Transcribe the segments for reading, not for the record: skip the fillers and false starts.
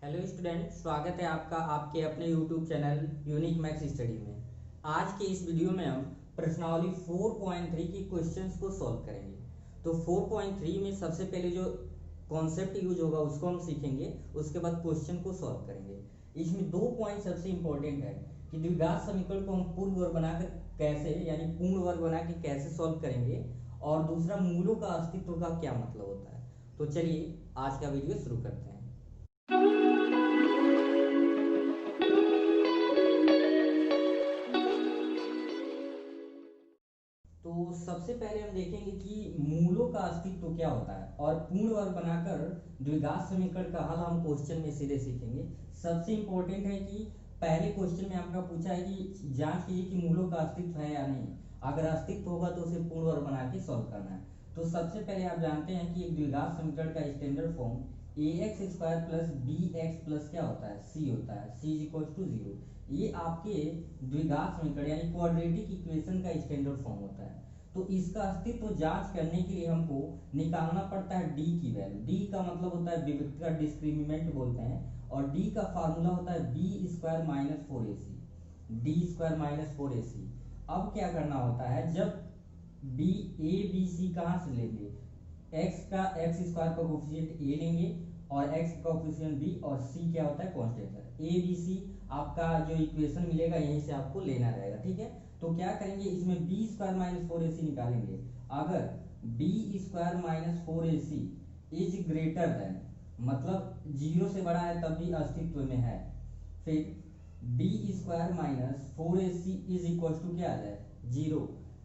Hello student, स्वागत है आपका आपके अपने YouTube channel unique maths study में। आज के इस वीडियो में हम प्रश्नावली 4.3 की क्वेश्चंस को सॉल्व करेंगे। तो 4.3 में सबसे पहले जो कॉन्सेप्ट यूज होगा उसको हम सीखेंगे, उसके बाद क्वेश्चन को सॉल्व करेंगे। इसमें दो पॉइंट सबसे इंपॉर्टेंट है कि द्विघात समीकरण को हम पूर्ण वर्ग बनाकर कैसे यानी पूर्ण वर्ग बना के कैसे सॉल्व करेंगे, और दूसरा मूलों का अस्तित्व का क्या मतलब होता है। तो चलिए आज का वीडियो शुरू करते हैं। तो सबसे पहले हम देखेंगे कि मूलों का अस्तित्व क्या होता है, और पूर्ण वर्ग बनाकर द्विघात समीकरण का हल हम क्वेश्चन में सीधे सीखेंगे। सबसे इंपॉर्टेंट है कि पहले क्वेश्चन में आपका पूछा है कि जांच कीजिए कि मूलों का अस्तित्व है या नहीं। अगर अस्तित्व होगा तो उसे पूर्ण वर्ग बना के सॉल्व करना है। तो सबसे पहले आप जानते हैं कि एक द्विघात समीकरण का standard form a x square plus b x plus क्या होता है, सी होता है। C is equal to zero. ये आपके द्विघात समीकरण यानी क्वाड्रेटिक इक्वेशन का स्टैंडर्ड फॉर्म होता है। तो इसका अस्तित्व जांच करने के लिए हमको निकालना पड़ता है डी की वैल्यू। डी का मतलब होता है विभक्त का डिस्क्रिमिनेंट बोलते हैं, और डी का फार्मूला होता है B square minus four A C. D square minus four A सी। अब क्या करना होता है, जब बी ए बी सी कहाँ से लेंगे, एक्स का एक्स स्क्वायर का कोफिशिएंट ए लेंगे और एक्स का कोफिशिएंट बी, और सी क्या होता है कांस्टेंट है। ए बी सी आपका जो इक्वेशन मिलेगा यहीं से आपको लेना रहेगा, ठीक है। तो क्या करेंगे, इसमें B square minus four A C निकालेंगे। अगर B square minus four A C is greater than, मतलब जीरो से बड़ा है तब भी अस्तित्व में है, फिर B square minus four A C is equal to क्या आ जाए, जीरो,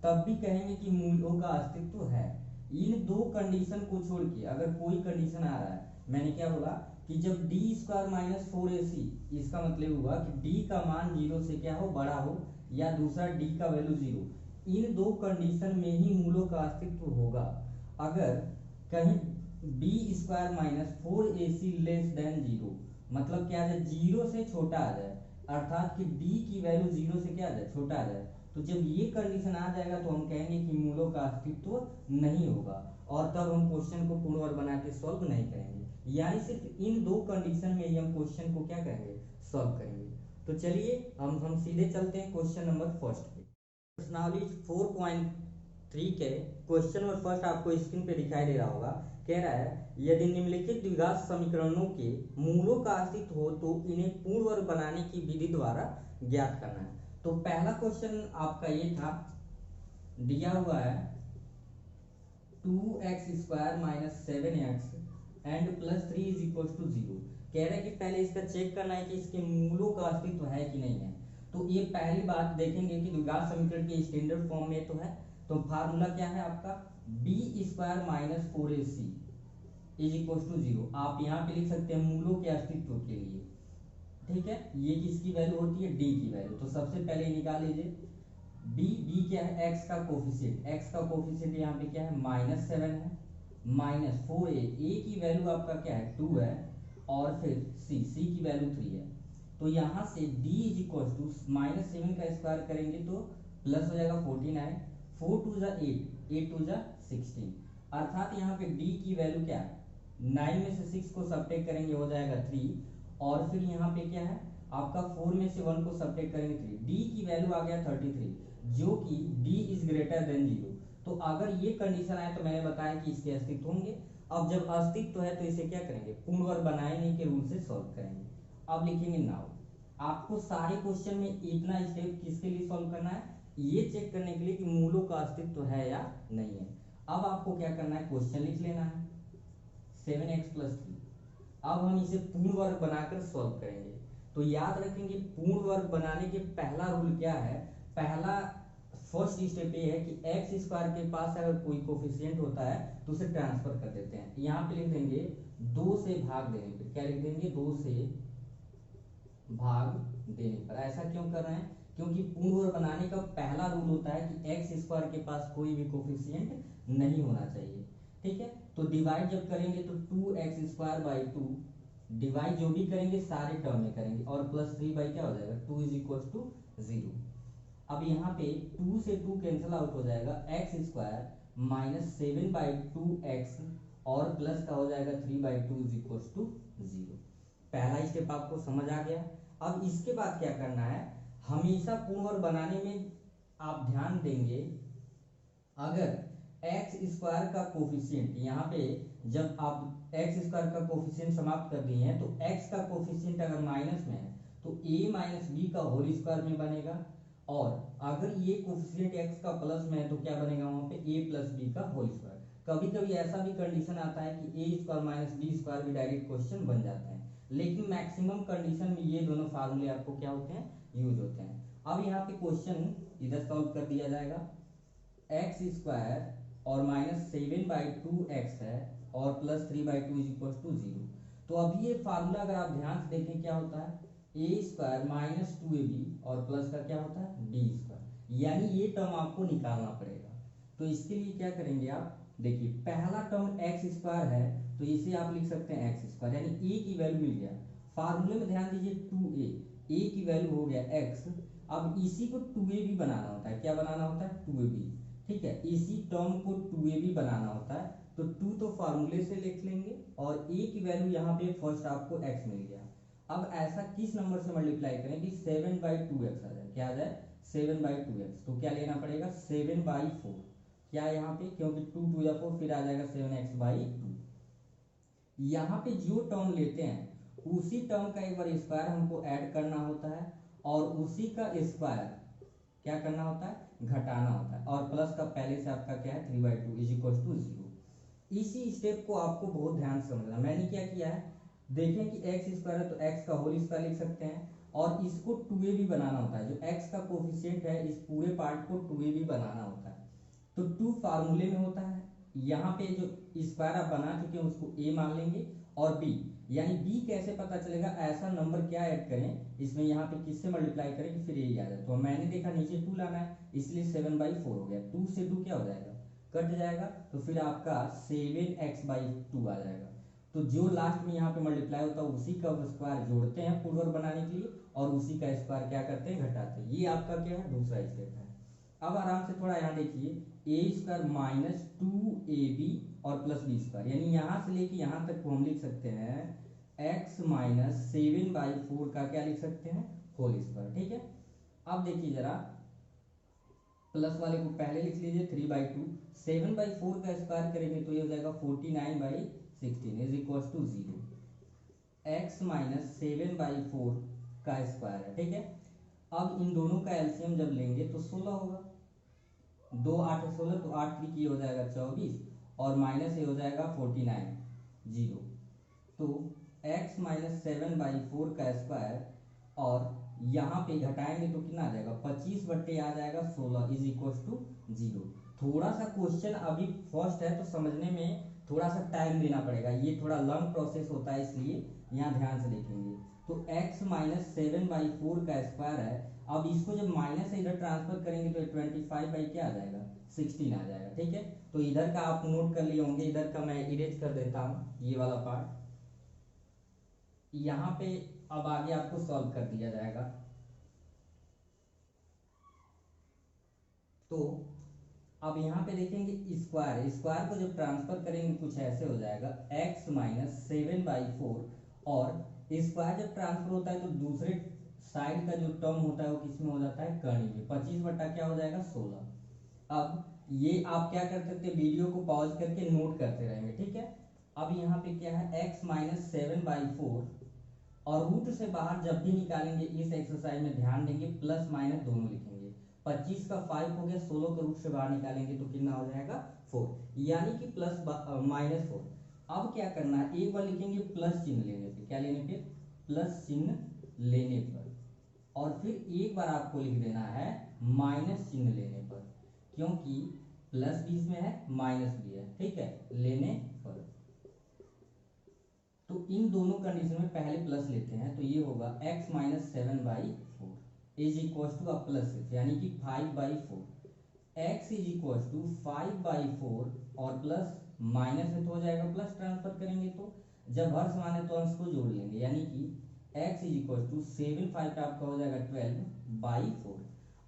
तब भी कहेंगे कि मूलों का अस्तित्व है। इन दो कंडीशन को छोड़ के अगर कोई कंडीशन आ रहा है, मैंने क्या बोला कि जब D square minus four A सी, इसका मतलब हुआ कि डी का मान जीरो से क्या हो, बड़ा हो, या दूसरा डी का वैल्यू जीरो, इन दो कंडीशन में ही मूलों का अस्तित्व होगा। अगर कहीं B square minus four A C less than zero, मतलब क्या आ जाए, जीरो से छोटा आ जाए, अर्थात कि डी की वैल्यू जीरो से क्या आ जाए, छोटा आ जाए। तो जब ये कंडीशन आ जाएगा तो हम कहेंगे कि मूलों का अस्तित्व नहीं होगा, और तब हम क्वेश्चन को पूर्ण वर्ग बना के सॉल्व नहीं करेंगे। यानी सिर्फ इन दो कंडीशन में ही हम क्वेश्चन को क्या करेंगे, सॉल्व करेंगे। तो चलिए हम सीधे चलते हैं क्वेश्चन नंबर फर्स्ट पे। प्रश्नावली 4.3 के क्वेश्चन नंबर फर्स्ट आपको स्क्रीन पे दिखाई दे रहा होगा। कह रहा है यदि निम्नलिखित द्विघात समीकरणों के मूलों का अस्तित्व हो तो इन्हें पूर्ण वर्ग बनाने की विधि द्वारा ज्ञात करना है। तो पहला क्वेश्चन आपका ये था, दिया हुआ है 2x² minus 7x and plus 3 is equal to zero. कह रहे हैं कि पहले इसका चेक करना है कि इसके मूलों का अस्तित्व है कि नहीं है। तो ये पहली बात देखेंगे कि द्विघात समीकरण के स्टैंडर्ड फॉर्म में तो है। तो फार्मूला क्या है आपका, B square minus four A C is equal to zero. आप यहाँ पे लिख सकते हैं मूलों के अस्तित्व के लिए, ठीक है। ये किसकी वैल्यू होती है, डी की वैल्यू। तो सबसे पहले निकाल लीजिए बी क्या है, एक्स का कोफिशिएंट। एक्स का कोफिशिएंट यहाँ पे क्या है, माइनस सेवन है, माइनस फोर ए की वैल्यू आपका क्या है, टू है, और फिर सी की वैल्यू थ्री है। तो यहाँ से D is equal to minus seven का स्क्वायर करेंगे तो प्लस हो जाएगा 49, फोर टू जा एट, एट टू जा 16, अर्थात यहाँ पे डी की वैल्यू क्या है, 9 में से 6 को सब्ट्रैक्ट करेंगे हो जाएगा 3, और फिर यहाँ पे क्या है आपका 4 में से 1 को सब्ट्रैक्ट करेंगे 3, डी की वैल्यू आ गया 33, जो कि d is greater than zero. तो अगर ये कंडीशन आए तो मैंने बताया कि इसके अस्तित्व होंगे। अब जब अस्तित्व है तो इसे क्या करेंगे, पूर्ण वर्ग बनाए नहीं के रूल से सॉल्व करेंगे। अब लिखेंगे नाउ। आपको सारे क्वेश्चन में इतना स्टेप किसके लिए सॉल्व करना है, ये चेक करने के लिए कि मूलों का अस्तित्व है या नहीं है। अब आपको क्या करना है, क्वेश्चन लिख लेना है 7x प्लस 3। अब हम इसे पूर्ण वर्ग बनाकर सॉल्व करेंगे। तो याद रखेंगे पूर्ण वर्ग बनाने के पहला रूल क्या है, पहला फर्स्ट स्टेप ये है कि एक्स स्क्वायर के पास अगर कोई कोफिशिएंट होता है तो उसे ट्रांसफर कर देते हैं। यहाँ पे लिख देंगे दो से भाग देने पे, क्या लिख देंगे, दो से भाग देने पर। ऐसा क्यों कर रहे हैं, क्योंकि पूर्ण वर्ग बनाने का पहला रूल होता है कि एक्स स्क्वायर के पास कोई भी कोफिशिएंट नहीं होना चाहिए, ठीक है। तो डिवाइड जब करेंगे तो 2x² बाई टू, डिवाइड जो भी करेंगे सारे टर्म में करेंगे, और प्लस 3 बाई क्या हो जाएगा, 2 इज इक्वल टू जीरो। अब यहाँ पे 2 से 2 कैंसिल आउट हो जाएगा, X square minus 7 by two X, और प्लस का हो जाएगा 3 by two is equal to zero. पहला स्टेप आपको समझ आ गया। अब इसके बाद क्या करना है, हमेशा पूर्ण वर्ग बनाने में आप ध्यान देंगे, अगर एक्स स्क्वायर का कोफिशिएंट यहाँ पे जब आप एक्स स्क्वायर का कोफिशिएंट समाप्त कर दिए हैं तो एक्स का कोफिशिएंट अगर माइनस में है तो ए माइनस बी का होल स्क्वायर में बनेगा, और अगर ये कोफिशिएंट एक्स का प्लस में है तो क्या बनेगा वहां पे ए प्लस बी का होल स्क्वायर। कभी कभी ऐसा भी कंडीशन आता है कि ए स्क्वायर माइनस बी स्क्वायर भी डायरेक्ट क्वेश्चन बन जाता है, लेकिन मैक्सिमम कंडीशन में ये दोनों फार्मूले आपको क्या होते हैं, यूज होते हैं। अब यहाँ पे क्वेश्चन इधर सॉल्व कर दिया जाएगा, एक्स स्क्वायर और माइनस 7/2 एक्स है और प्लस 3/2 इज इक्वल टू 0। तो अभी ये फार्मूला अगर आप ध्यान से देखें क्या होता है, ए स्क्वायर माइनस 2ab और प्लस का क्या होता है डी स्क्वायर, यानी ये टर्म आपको निकालना पड़ेगा। तो इसके लिए क्या करेंगे आप, देखिए पहला टर्म एक्स स्क्वायर है तो इसे आप लिख सकते हैं एक्स स्क्वायर, यानी ए की वैल्यू मिल गया। फार्मूले में ध्यान दीजिए 2a, ए की वैल्यू हो गया एक्स। अब इसी को 2ab बनाना होता है, क्या बनाना होता है 2ab, ठीक है, इसी टर्म को 2ab बनाना होता है। तो 2 तो फार्मूले से लिख लेंगे और a की वैल्यू यहाँ पे फर्स्ट आपको x मिल गया। अब ऐसा किस नंबर से मल्टीप्लाई करें कि 7/2x आ जाए, क्या आ जाए 7/2x, तो क्या लेना पड़ेगा 7/4, क्या यहाँ पे क्योंकि 2 2 या 4 फिर आ जाएगा 7x/2। यहाँ पे जो टर्म लेते हैं उसी टर्म का एक बार स्क्वायर हमको ऐड करना होता है और उसी का स्क्वायर क्या करना होता है, घटाना होता है, और प्लस का पहले से आपका क्या है 3/2 इज इक्वल टू 0। इसी स्टेप को आपको बहुत ध्यान से समझना। मैंने क्या किया है, देखें कि एक्स स्क्वायर है तो एक्स का होल स्क्वायर लिख सकते हैं, और इसको 2ab बनाना होता है, जो एक्स का कोफिशिएंट है इस पूरे पार्ट को 2ab बनाना होता है। तो 2 फार्मूले में होता है, यहाँ पे जो स्क्वायर आप बना चुके हैं उसको a मान लेंगे, और b, यानी b कैसे पता चलेगा, ऐसा नंबर क्या ऐड करें इसमें, यहाँ पे किससे मल्टीप्लाई करें कि फिर a आ जाए। तो मैंने देखा नीचे 2 लाना है इसलिए 7/4 हो गया, 2 से 2 क्या हो जाएगा कट जाएगा, तो फिर आपका 7x/2 आ जाएगा। तो जो लास्ट में यहाँ पे मल्टीप्लाई होता है उसी का स्क्वायर जोड़ते हैं पूर्ण वर्ग बनाने के लिए, और उसी का स्क्वायर क्या करते हैं घटाते हैं। ये आपका क्या है दूसरा स्टेप है। अब आराम से थोड़ा यहाँ देखिए, ए स्क्वायर माइनस 2ab और प्लस बी स्क्वायर, यानी यहाँ से लेके यहाँ तक को हम लिख सकते हैं x माइनस 7/4 का क्या लिख सकते हैं होल स्क्वायर, ठीक है। अब देखिए जरा प्लस वाले को पहले लिख लीजिए 3/2, 7/4 का स्क्वायर करेंगे तो ये हो जाएगा 49/16 is equal to 0। x minus 7/4 का स्क्वायर है, ठीक है। अब इन दोनों का एलसीएम जब लेंगे तो 16 होगा, 2 8 16, तो 8 3 की हो जाएगा 24, और माइनस ये हो जाएगा 49 0। तो x माइनस 7/4 का स्क्वायर, और यहाँ पे घटाएंगे तो कितना आ जाएगा 25 बट्टे आ जाएगा 16 इज इक्वल टू 0। थोड़ा सा क्वेश्चन अभी फर्स्ट है तो समझने में थोड़ा सा टाइम देना पड़ेगा, ये थोड़ा लॉन्ग प्रोसेस होता है इसलिए यहाँ ध्यान से देखेंगे। तो x माइनस 7/4 का स्क्वायर है, अब इसको जब माइनस से इधर ट्रांसफर करेंगे तो 25 क्या आ जाएगा 16 आ जाएगा, ठीक है। तो इधर का आप नोट कर लिए होंगे, इधर का मैं इरेज कर देता हूँ ये वाला पार्ट। यहाँ पे अब आगे आपको सॉल्व कर दिया जाएगा। तो अब यहाँ पे देखेंगे स्क्वायर, स्क्वायर को जब ट्रांसफर करेंगे कुछ ऐसे हो जाएगा x माइनस 7/4, और स्क्वायर जब ट्रांसफर होता है तो दूसरे साइड का जो टर्म होता है वो किसमें हो जाता है कर्ण में, 25 बट्टा क्या हो जाएगा 16। अब ये आप क्या कर सकते हैं, वीडियो को पॉज करके नोट करते रहेंगे, ठीक है। अब यहाँ पे क्या है x माइनस 7/4, और रूट से बाहर जब भी निकालेंगे इस एक्सरसाइज में ध्यान देंगे प्लस माइनस दोनों लिखेंगे। 25 का 5 हो गया, 16 को रूट से बाहर निकालेंगे तो कितना हो जाएगा 4, यानी कि प्लस माइनस 4। अब क्या करना है, एक बार लिखेंगे प्लस चिन्ह लेने पे, क्या लेने पे प्लस चिन्ह लेने पर, और फिर एक बार आपको लिख देना है माइनस चिन्ह लेने पर, क्योंकि प्लस भी इसमें है माइनस भी है, ठीक है, लेने पर। तो इन दोनों कंडीशन में पहले प्लस लेते हैं तो ये होगा x minus 7/4 is equal to अब प्लस 6 यानी कि 5/4, x इज इक्वल टू 5/4, और प्लस माइनस में तो हो जाएगा प्लस, ट्रांसफर करेंगे तो जब हर समान है तो अंश को जोड़ लेंगे, यानी कि x इज इक्वल टू 7 5 का आपका हो जाएगा 12/4।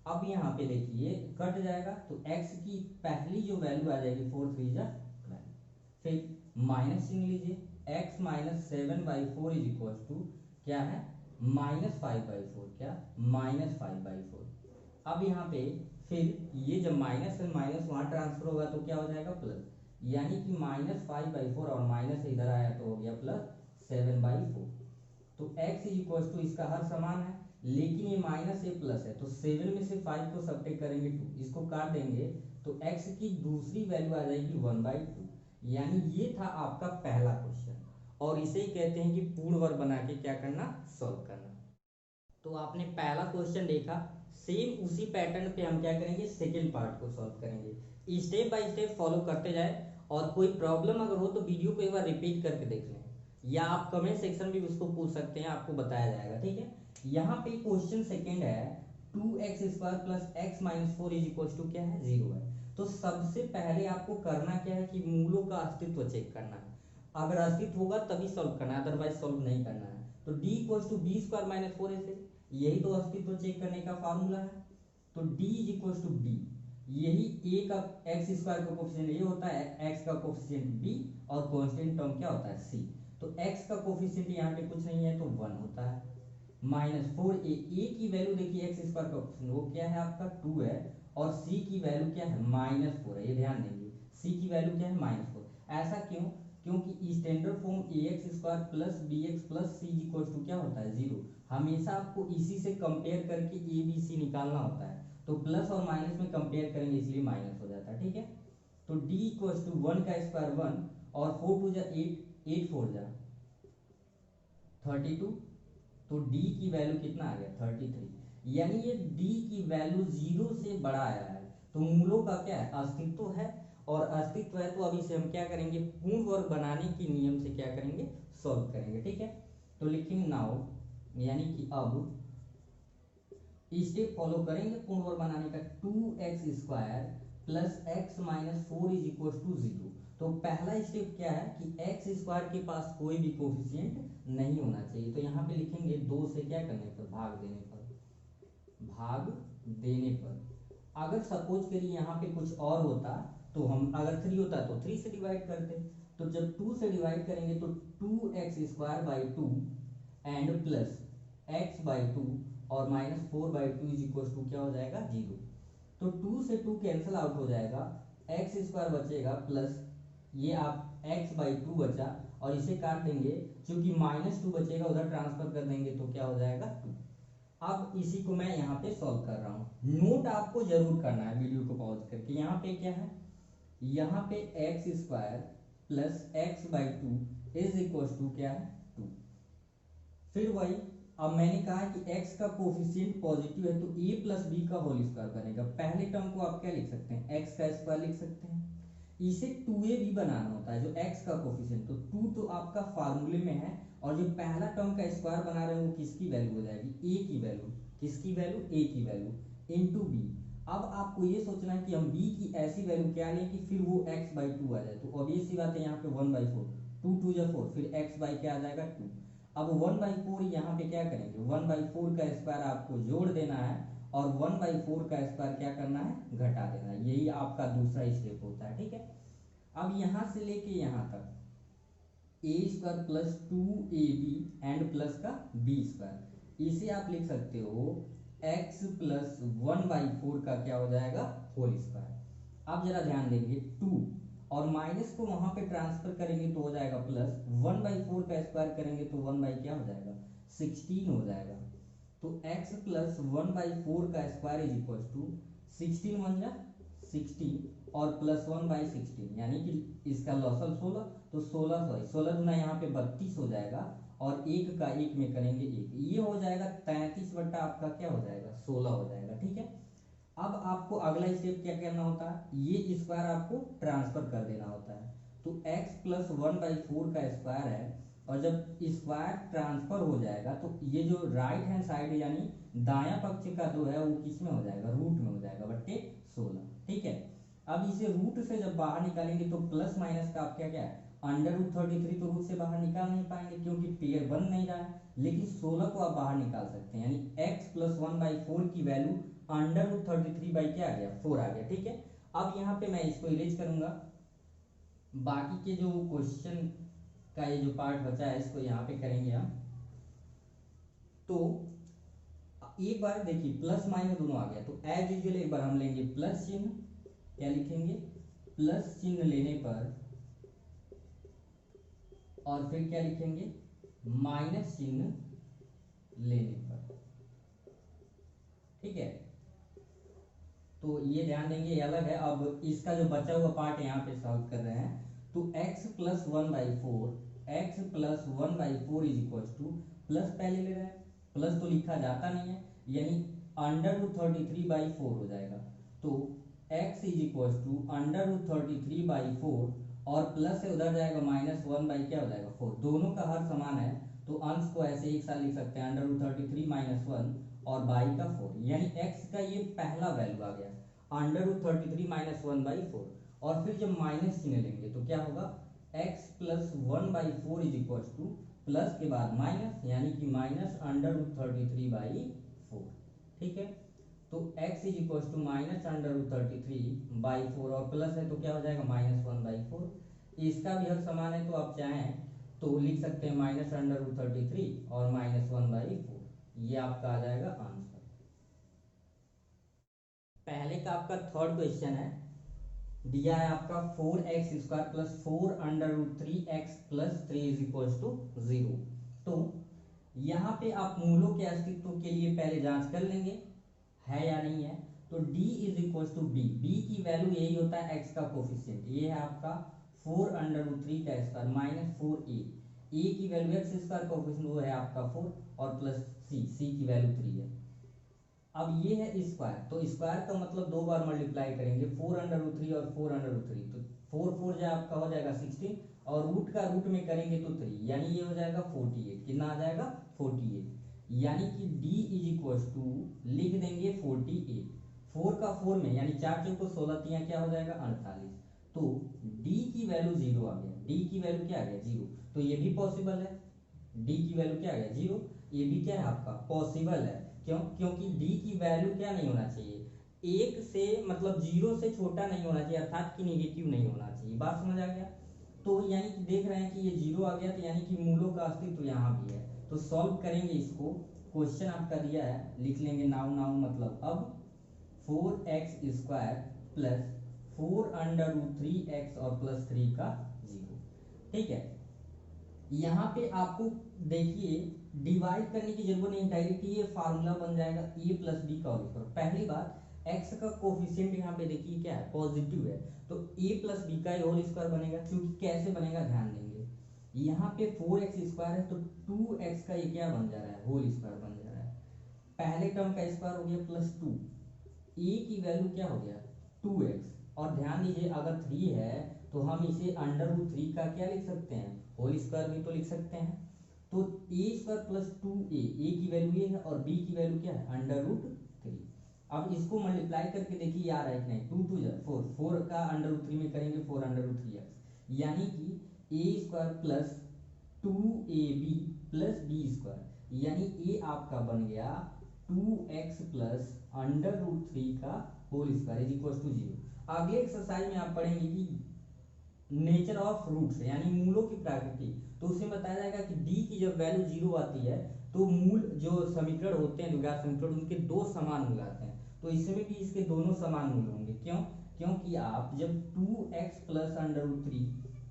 अब यहाँ पे देखिए कट जाएगा तो x की पहली जो वैल्यू आ जाएगी 4 3 जा 12, फिर माइनस चिन्ह लीजिए, x minus 7/4 is equal to क्या है, -5/4, क्या -5/4। अब यहाँ पे फिर ये जब माइनस से माइनस वहाँ ट्रांसफर होगा तो क्या हो जाएगा प्लस, यानी कि -5/4 और माइनस इधर आया तो हो गया +7/4। तो x इज इक्वल टू इसका हर समान है, लेकिन ये माइनस ये प्लस है, तो 7 में से 5 को सब्ट्रैक्ट करेंगे 2, इसको काट देंगे तो x की दूसरी वैल्यू आ जाएगी 1/2। यानी ये था आपका पहला क्वेश्चन, और इसे ही कहते हैं कि पूर्ण वर्ग बना के क्या करना, सॉल्व करना। तो आपने पहला क्वेश्चन देखा, सेम उसी पैटर्न पे हम क्या करेंगे, सेकेंड पार्ट को सॉल्व करेंगे। स्टेप बाय स्टेप फॉलो करते जाए, और कोई प्रॉब्लम अगर हो तो वीडियो को एक बार रिपीट करके देख लें, या आप कमेंट सेक्शन में भी उसको पूछ सकते हैं, आपको बताया जाएगा। ठीक है, यहाँ पे क्वेश्चन सेकेंड है 2x² plus x minus 4 is equal to क्या है, 0 है। तो सबसे पहले आपको करना क्या है कि मूलों का अस्तित्व चेक करना है। अगर अस्तित्व होगा तभी सॉल्व करना है, अदरवाइज सॉल्व नहीं करना है। तो d equal to b² minus 4ac, यही तो अस्तित्व चेक करने का फार्मूला है। तो d is equal to b, यही a का x² का कोफिशिएंट ये होता है, x का कोफिशिएंट b, और कांस्टेंट टर्म क्या होता है c। तो x का कोफिशिएंट यहाँ पे कुछ नहीं है तो 1 होता है, -4a, a की वैल्यू देखिए x² का कोफिशिएंट वो क्या है आपका 2 है, और c की वैल्यू क्या है -4 है, ये ध्यान देंगे c की वैल्यू क्या है -4। ऐसा क्यों, क्योंकि standard form ax² plus bx plus c equal to क्या होता है 0। हमेशा आपको इसी से कंपेयर करके a b c निकालना होता है, तो प्लस और माइनस में कंपेयर करेंगे इसलिए माइनस हो जाता है। ठीक है, तो d इक्वल टू 1 का स्क्वायर 1, और 4 2 जा 8, 8 4 जा 32, तो d की वैल्यू कितना आ गया 33। यानी ये d की वैल्यू 0 से बड़ा आया है, तो मूलों का क्या है, अस्तित्व है, और अस्तित्व है तो अब इसे हम क्या करेंगे, पूर्ण वर्ग बनाने के नियम से क्या करेंगे, सॉल्व करेंगे। ठीक है, तो लिखेंगे नाउ, यानी कि अब स्टेप फॉलो करेंगे पूर्ण वर्ग बनाने का, 2x² plus x minus 4 is equal to 0। तो पहला स्टेप क्या है कि x² के पास कोई भी कोफिशिएंट नहीं होना चाहिए, तो यहाँ पे लिखेंगे 2 से क्या करने पर, भाग देने पर, भाग देने पर। अगर सपोज करिए यहाँ पे कुछ और होता तो हम, अगर 3 होता तो 3 से डिवाइड करते, तो जब 2 से डिवाइड करेंगे तो 2x²/2 एंड प्लस x/2 और -4/2 इज इक्वल टू क्या हो जाएगा 0। तो 2 से 2 कैंसिल आउट हो जाएगा, x² बचेगा प्लस ये आप x/2 बचा, और इसे काट देंगे, क्योंकि -2 बचेगा उधर ट्रांसफर कर देंगे तो क्या हो जाएगा 2। अब इसी को मैं यहाँ पे सॉल्व कर रहा हूँ, नोट आपको जरूर करना है वीडियो को पॉज करके। यहाँ पे क्या है, यहाँ पे x² plus x/2 is equal to क्या है 2। फिर वही, अब मैंने कहा कि x का कोफिशिएंट पॉजिटिव है तो a प्लस b का होल स्क्वायर बनेगा। पहले टर्म को आप क्या लिख सकते हैं, x का स्क्वायर लिख सकते हैं, इसे 2a भी बनाना होता है जो x का कोफिशिएंट, तो 2 तो आपका फार्मूले में है, और जो पहला टर्म का स्क्वायर बना रहे हैं वो किसकी वैल्यू हो जाएगी, a की वैल्यू, किसकी वैल्यू, a की वैल्यू इनटू b। अब आपको ये सोचना है कि हम b की ऐसी वैल्यू क्या लें कि फिर वो x/2 आ जाए, तो ऑब्वियस सी बात है यहाँ पे 1/4, 2 2 जा 4, फिर x बाई क्या आ जाएगा 2। अब 1/4 यहाँ पे क्या करेंगे, 1/4 का स्क्वायर आपको जोड़ देना है, और 1/4 का स्क्वायर क्या करना है, घटा देना है, यही आपका दूसरा स्टेप होता है। ठीक है, अब यहाँ से लेके यहाँ तक a² plus 2ab and plus का b², इसे आप लिख सकते हो x प्लस 1/4 का क्या हो जाएगा होल स्क्वायर। अब जरा ध्यान देंगे, 2 और माइनस को वहां पे ट्रांसफर करेंगे तो हो जाएगा प्लस, 1/4 का स्क्वायर करेंगे तो 1 बाई क्या हो जाएगा 16 हो जाएगा। तो x प्लस 1/4 का स्क्वायर इज इक्वल टू 16 1 जा 16 और प्लस 1/16, यानी कि इसका लॉसल 16, तो 16 गुना यहाँ पे 32 हो जाएगा, और एक का एक में करेंगे एक, ये हो जाएगा 33 बट्टा आपका क्या हो जाएगा 16 हो जाएगा। ठीक है, अब आपको अगला स्टेप क्या करना होता है, ये स्क्वायर आपको ट्रांसफर कर देना होता है, तो x प्लस 1/4 का स्क्वायर है, और जब स्क्वायर ट्रांसफर हो जाएगा तो ये जो राइट हैंड साइड यानी दायां पक्ष का जो है वो किस में हो जाएगा, रूट में हो जाएगा बट्टे 16। ठीक है, अब इसे रूट से जब बाहर निकालेंगे तो प्लस माइनस का आप क्या क्या है √33, तो रूट से बाहर निकाल नहीं पाएंगे क्योंकि पेयर बन नहीं रहा है, लेकिन 16 को आप बाहर निकाल सकते हैं, यानी x प्लस 1/4 की वैल्यू √33 बाई क्या आ गया 4 आ गया। ठीक है, अब यहाँ पे मैं इसको इरेज करूंगा, बाकी के जो क्वेश्चन का ये जो पार्ट बचा है इसको यहाँ पे करेंगे हम। तो एक बार देखिए प्लस माइनस दोनों आ गया, तो एज यूजुअल एक बार हम लेंगे प्लस चिन्ह, क्या लिखेंगे प्लस चिन्ह लेने पर, और फिर क्या लिखेंगे माइनस चिन्ह लेने पर, ठीक है। तो ये ध्यान देंगे, ये अलग है। अब इसका जो बचा हुआ पार्ट यहाँ पे सॉल्व कर रहे हैं, तो x plus 1/4, X plus 1/4 is equal to, plus पहले ले रहे हैं, प्लस तो लिखा जाता नहीं है, यानी √33/4 हो जाएगा। तो x इज इक्वल टू √33/4, और प्लस से उधर जाएगा -1 क्या हो जाएगा 4, दोनों का हर समान है, तो अंश को ऐसे एक साथ लिख सकते हैं √33 - 1 और बाई का 4, यानी x का ये पहला वैल्यू आ गया √33 - 1/4। और फिर जब माइनस चिन्ह लेंगे तो क्या होगा x plus 1/4 is equal to, plus के बाद माइनस, यानी कि माइनस √33/4, ठीक है। तो x is equal to minus √33/4, और प्लस है तो क्या हो जाएगा -1/4। इसका भी हर समान है, तो आप चाहें तो लिख सकते हैं -√33 और -1/4, ये आपका आ जाएगा आंसर। पहले का आपका थर्ड क्वेश्चन है, दिया है आपका 4x² plus 4√3x plus 3 is equal to 0। तो यहाँ पे आप मूलों के अस्तित्व के लिए पहले जांच कर लेंगे है या नहीं है। तो d is equal to b, b की वैल्यू यही होता है x का कोफिशिएंट, ये है आपका 4√3 का स्क्वायर माइनस 4a, a की वैल्यू x² कोफिशिएंट वो है आपका 4, और प्लस c की वैल्यू 3 है। अब ये है स्क्वायर, तो स्क्वायर का मतलब दो बार मल्टीप्लाई करेंगे, 4√3 और 4√3, तो 4 जो आपका हो जाएगा 16, और रूट का रूट में करेंगे तो 3, यानी ये हो जाएगा 48। कितना आ जाएगा 48, यानी कि d इज इक्वल टू लिख देंगे 48, 4 का 4 में यानी 4 चौको 16, तिया क्या हो जाएगा 48। तो d की वैल्यू 0 आ गया, d की वैल्यू क्या आ गया 0, तो ये भी पॉसिबल है, d की वैल्यू क्या आ गया 0, ये भी क्या है आपका पॉसिबल है। क्यों, क्योंकि d की वैल्यू क्या नहीं होना चाहिए, एक से मतलब 0 से छोटा नहीं होना चाहिए, अर्थात कि नेगेटिव नहीं होना चाहिए। बात समझ आ गया। तो यानी कि देख रहे हैं कि ये 0 आ गया, तो यानी कि मूलों का अस्तित्व यहाँ भी है। तो सॉल्व करेंगे इसको, क्वेश्चन आपका दिया है, लिख लेंगे नाउ, नाउ मतलब अब 4x² प्लस 4√3x और प्लस 3 का 0, ठीक है। यहाँ पे आपको देखिए डिवाइड करने की जरूरत नहीं, डायरेक्टली ये फार्मूला बन जाएगा a प्लस बी का होल स्क्वायर। पहली बात x का कोफिशिएंट यहाँ पे देखिए क्या है पॉजिटिव है, तो a प्लस बी का होल स्क्वायर बनेगा। क्योंकि कैसे बनेगा ध्यान देंगे, यहाँ पे 4x² है तो 2x का ये क्या बन जा रहा है होल स्क्वायर बन जा रहा है, पहले टर्म का स्क्वायर हो गया प्लस 2, a की वैल्यू क्या हो गया 2x, और ध्यान दीजिए अगर 3 है तो हम इसे √3 का क्या लिख सकते हैं होल स्क्वायर भी तो लिख सकते हैं। तो a² प्लस 2a, a की वैल्यू ये है और b की वैल्यू क्या है √3। अब इसको मल्टीप्लाई करके देखिए आ रहा है कि नहीं, 2 2 4, 4 का √3 में करेंगे 4√3x, यानी कि a² plus 2ab plus b², यानी a आपका बन गया 2x प्लस √3 का whole square is equal to 0। अगले एक्सरसाइज में आप पढ़ेंगे कि नेचर ऑफ रूट्स यानी मूलों की प्रकृति, तो उसमें बताया जाएगा कि d की जब वैल्यू 0 आती है तो मूल जो समीकरण होते हैं द्विघात समीकरण उनके दो समान मूल आते हैं, तो इसमें भी इसके दोनों समान मूल होंगे। क्यों, क्योंकि आप जब 2x प्लस √3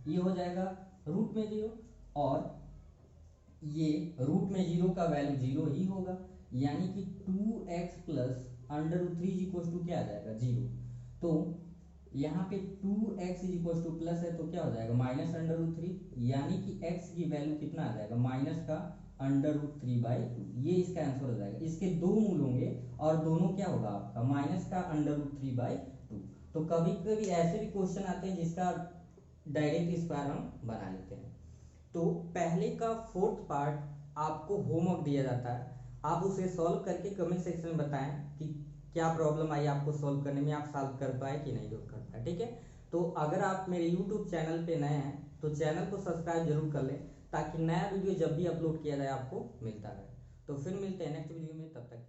ये हो जाएगा रूट में 0, और ये रूट में 0 का वैल्यू 0 ही होगा, यानी कि 2x प्लस √3 इक्वल टू क्या आ जाएगा 0। तो यहाँ पे 2x is equal to plus है तो क्या हो जाएगा माइनस √3, यानी कि x की वैल्यू कितना आ जाएगा माइनस का √3/2, ये इसका आंसर हो जाएगा। इसके दो मूल होंगे और दोनों क्या होगा आपका माइनस का √3/2। तो कभी कभी ऐसे भी क्वेश्चन आते हैं जिसका डायरेक्ट स्क्वायर हम बना लेते हैं। तो पहले का फोर्थ पार्ट आपको होमवर्क दिया जाता है, आप उसे सॉल्व करके कमेंट सेक्शन में बताएं कि क्या प्रॉब्लम आई आपको सॉल्व करने में, आप सॉल्व कर पाए कि नहीं कर पाए, ठीक है। तो अगर आप मेरे YouTube चैनल पे नए हैं तो चैनल को सब्सक्राइब जरूर कर लें, ताकि नया वीडियो जब भी अपलोड किया जाए आपको मिलता रहे। तो फिर मिलते हैं नेक्स्ट वीडियो में, तब तक